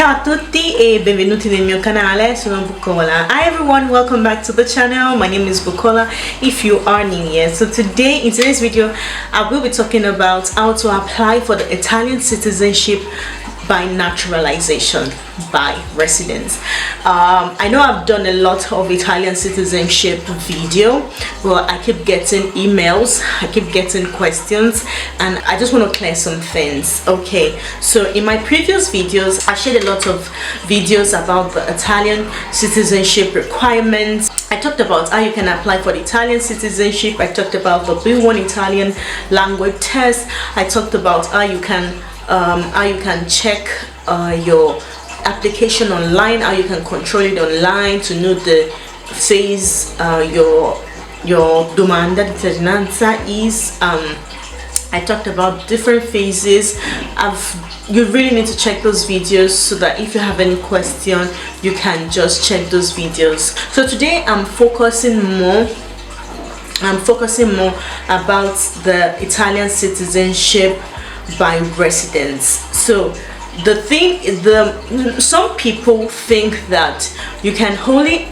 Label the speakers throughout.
Speaker 1: Ciao a tutti e benvenuti nel mio canale, sono Bukola. Hi everyone, welcome back to the channel. My name is Bukola if you are new here. So today, in today's video, I will be talking about how to apply for the Italian citizenship by naturalization, by residence. I know I've done a lot of Italian citizenship video, but I keep getting emails, I keep getting questions, and I just want to clear some things. Okay, so in my previous videos I shared a lot of videos about the Italian citizenship requirements. I talked about how you can apply for the Italian citizenship. I talked about the B1 Italian language test. I talked about how you can check your application online, how you can control it online to know the phase your domanda di cittadinanza is. I talked about different phases. You really need to check those videos so that if you have any question you can just check those videos. So today I'm focusing more about the Italian citizenship by residence. So the thing is, some people think that you can only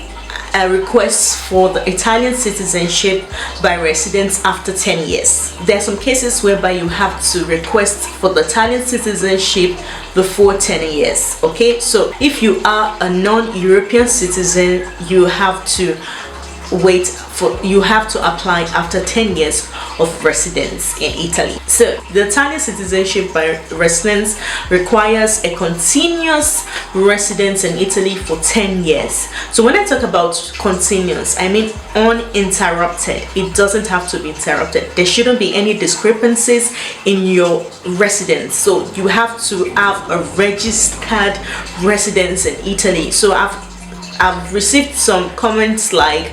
Speaker 1: request for the Italian citizenship by residence after 10 years. There are some cases whereby you have to request for the Italian citizenship before 10 years. Okay, so if you are a non-European citizen, you have to apply after 10 years of residence in Italy. So the Italian citizenship by residence requires a continuous residence in Italy for 10 years. So when I talk about continuous, I mean uninterrupted. It doesn't have to be interrupted. There shouldn't be any discrepancies in your residence. So you have to have a registered residence in Italy. So I've received some comments like,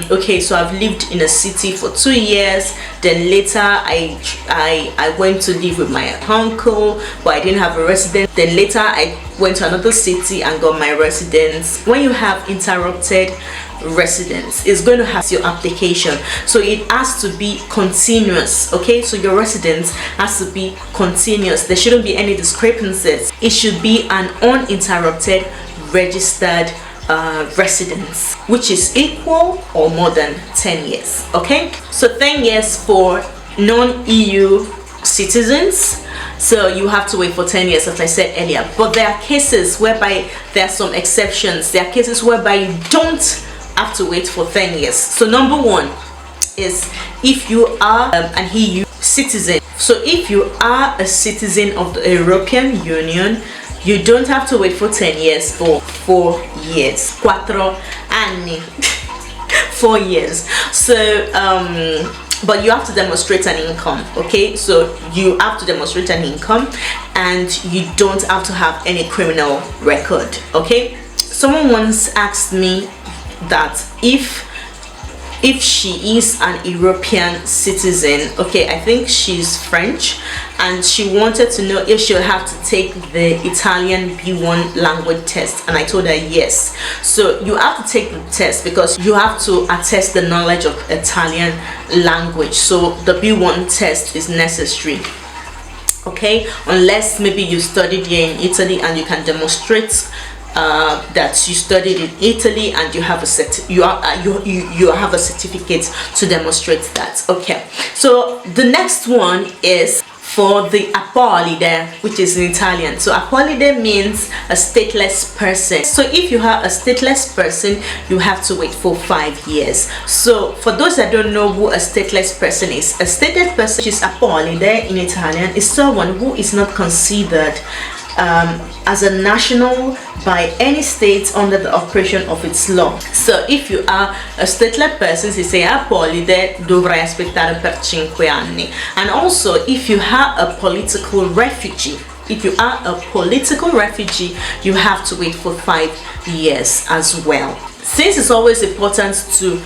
Speaker 1: okay, so I've lived in a city for 2 years, then later I went to live with my uncle, but I didn't have a residence. Then later I went to another city and got my residence. When you have interrupted residence, it's going to have your application, so it has to be continuous. Okay, so your residence has to be continuous. There shouldn't be any discrepancies. It should be an uninterrupted registered residence, which is equal or more than 10 years. Okay, so 10 years for non-EU citizens, so you have to wait for 10 years, as I said earlier. But there are cases whereby there are some exceptions. There are cases whereby you don't have to wait for 10 years. So number one is if you are an EU citizen. So if you are a citizen of the European Union, you don't have to wait for 10 years or 4 years. 4 anni. 4 years. So but you have to demonstrate an income. Okay, so you have to demonstrate an income and you don't have to have any criminal record. Okay, someone once asked me that if she is an European citizen, okay, I think she's French, and she wanted to know if she'll have to take the Italian B1 language test, and I told her yes. So you have to take the test because you have to attest the knowledge of Italian language, so the B1 test is necessary. Okay, unless maybe you studied here in Italy and you can demonstrate that you studied in Italy and you have a you have a certificate to demonstrate that. Okay, so the next one is for the appolide, which is in Italian. So appolide means a stateless person. So if you have a stateless person, you have to wait for 5 years. So for those that don't know who a stateless person is, a stateless person, which is appolide in Italian, is someone who is not considered as a national by any state under the operation of its law. So if you are a stateless person, si sei apolide, dovrai aspettare per 5 anni. And also if you are a political refugee, you have to wait for 5 years as well. Since it's always important to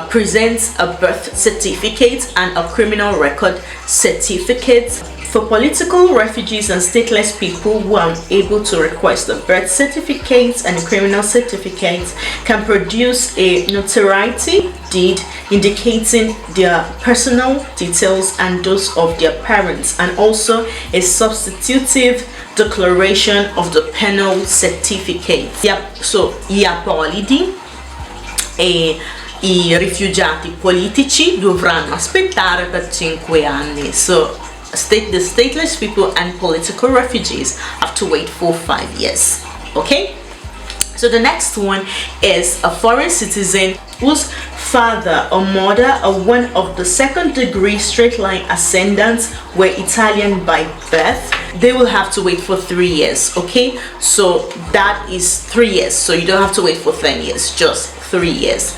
Speaker 1: present a birth certificate and a criminal record certificate, for political refugees and stateless people who are able to request a birth certificate and a criminal certificate can produce a notoriety deed indicating their personal details and those of their parents, and also a substitutive declaration of the penal certificate. So gli apolidi e i rifugiati politici dovranno aspettare per 5 anni. So the stateless people and political refugees have to wait for 5 years. Okay, so the next one is a foreign citizen whose father or mother or one of the second degree straight line ascendants were Italian by birth. They will have to wait for 3 years. Okay, so that is 3 years, so you don't have to wait for 10 years, just 3 years.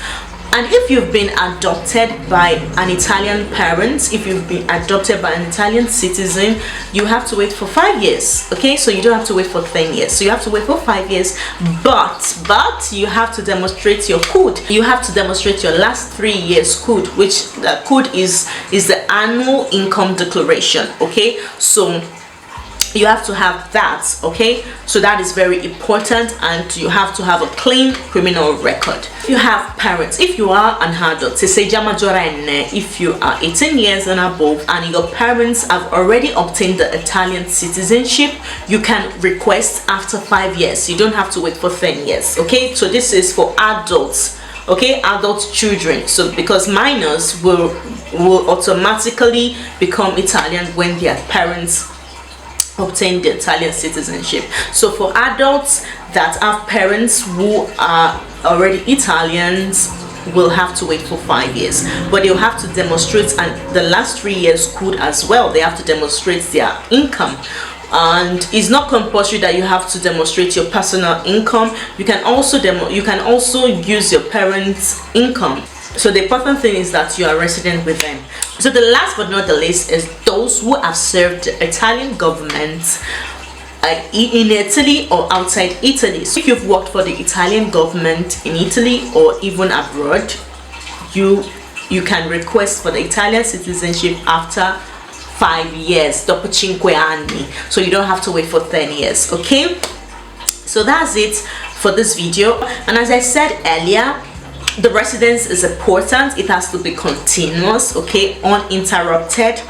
Speaker 1: And if you've been adopted by an Italian parent, if you've been adopted by an Italian citizen, you have to wait for 5 years. Okay, so you don't have to wait for 10 years. So you have to wait for 5 years, but you have to demonstrate your code. You have to demonstrate your last 3 years code, which the code is the annual income declaration. Okay, so you have to have that. Okay, so that is very important, and you have to have a clean criminal record. You have parents. If you are an adult, if you are 18 years and above and your parents have already obtained the Italian citizenship, you can request after 5 years. You don't have to wait for 10 years. Okay, so this is for adults. Okay, adult children. So because minors will automatically become Italian when their parents obtain the Italian citizenship. So for adults that have parents who are already Italians, will have to wait for 5 years, but they'll have to demonstrate, and the last 3 years could as well. They have to demonstrate their income, and it's not compulsory that you have to demonstrate your personal income. You can also use your parents' income. So the important thing is that you are resident with them. So the last but not the least is those who have served the Italian government in Italy or outside Italy. So if you've worked for the Italian government in Italy or even abroad, you can request for the Italian citizenship after 5 years, dopo 5 anni. So you don't have to wait for 10 years. Okay, so that's it for this video. And as I said earlier, the residence is important. It has to be continuous, okay, uninterrupted.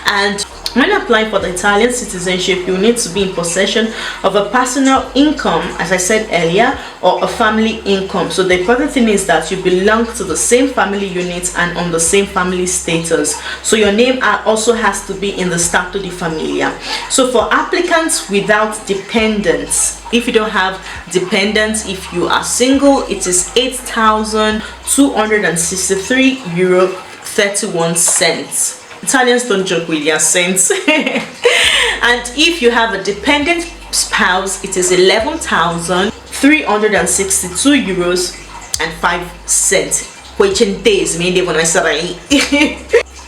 Speaker 1: And when applying for the Italian citizenship, you need to be in possession of a personal income, as I said earlier, or a family income. So the important thing is that you belong to the same family unit and on the same family status. So your name also has to be in the Stato di Famiglia. So for applicants without dependents, if you don't have dependents, if you are single, it is €8,263.31. Italians don't joke with their cents. And if you have a dependent spouse, it is €11,362.05, which in days mean when I say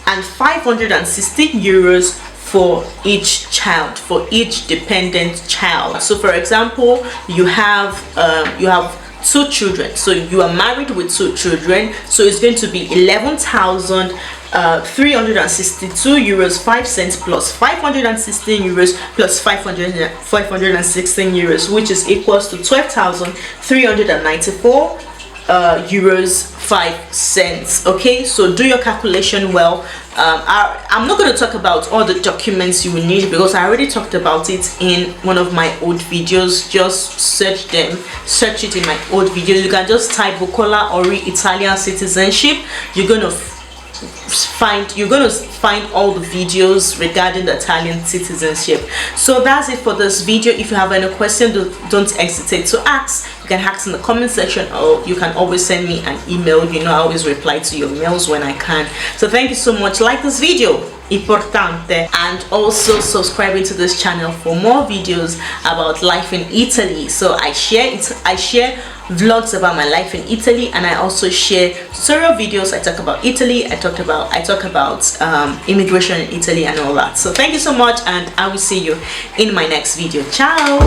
Speaker 1: and €516 for each child, for each dependent child. So for example, you have 2 children, so you are married with 2 children, so it's going to be €11,362.05 plus €516 plus €516, which is equals to €12,394.05. Okay, so do your calculation well. I'm not going to talk about all the documents you will need because I already talked about it in one of my old videos. Just search it in my old videos. You can just type Bucola Ori Italian citizenship. You're gonna find all the videos regarding the Italian citizenship. So that's it for this video. If you have any question, don't hesitate to ask. You can ask in the comment section, or you can always send me an email. You know I always reply to your mails when I can. So thank you so much. Like this video, importante, and also subscribing to this channel for more videos about life in Italy. So I share vlogs about my life in Italy, and I also share tutorial videos. I talk about Italy, I talk about immigration in Italy and all that. So thank you so much, and I will see you in my next video. Ciao.